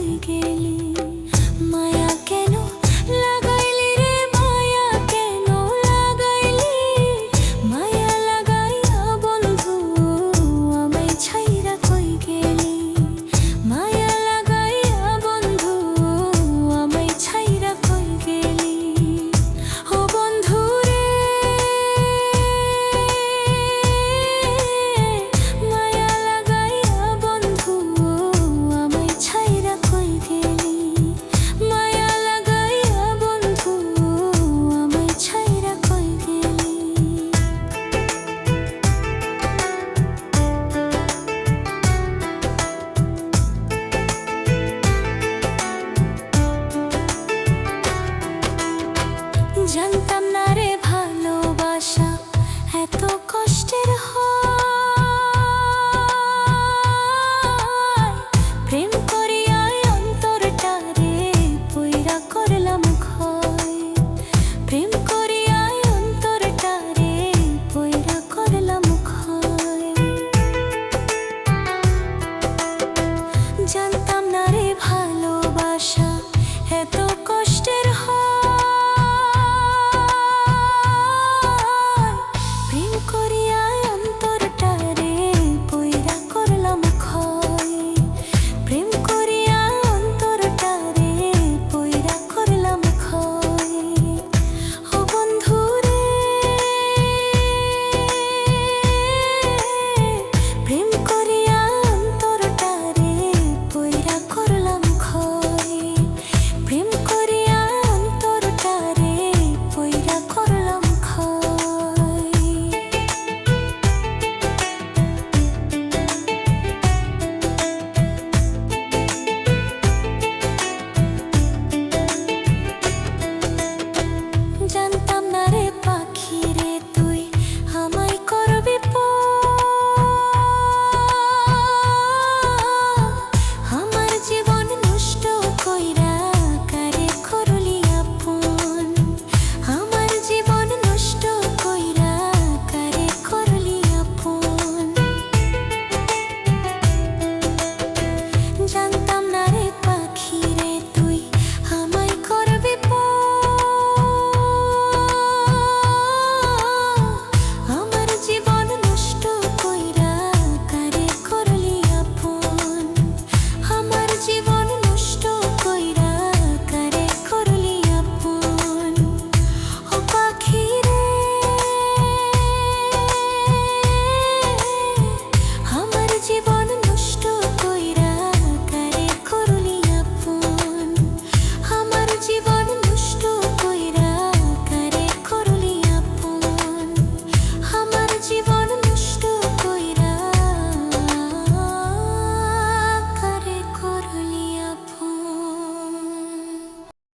কই গেলি মায়া কেন লাগাইলি রে মায়া কেন লাগাইলি মায়া লাগাইয়া বন্ধু আমায় ছাইরা কই গেলি মায়া লাগাইয়া বন্ধু আমায় ছাইরা কই গেলি ও বন্ধু রে মায়া লাগাইয়া বন্ধু আমায় ছাইরা কই গেলি মায়া লাগাইয়া বন্ধু আমায় ছাইরা কই গেলি জানতাম না রে ভালোবাসা এত কষ্টের হয় প্রেম করিয়াই অন্তরটারে পইরা করলাম ক্ষয় প্রেম করিয়াই অন্তরটারে পইরা করলাম ক্ষয় জানতাম না রে ভালোবাসা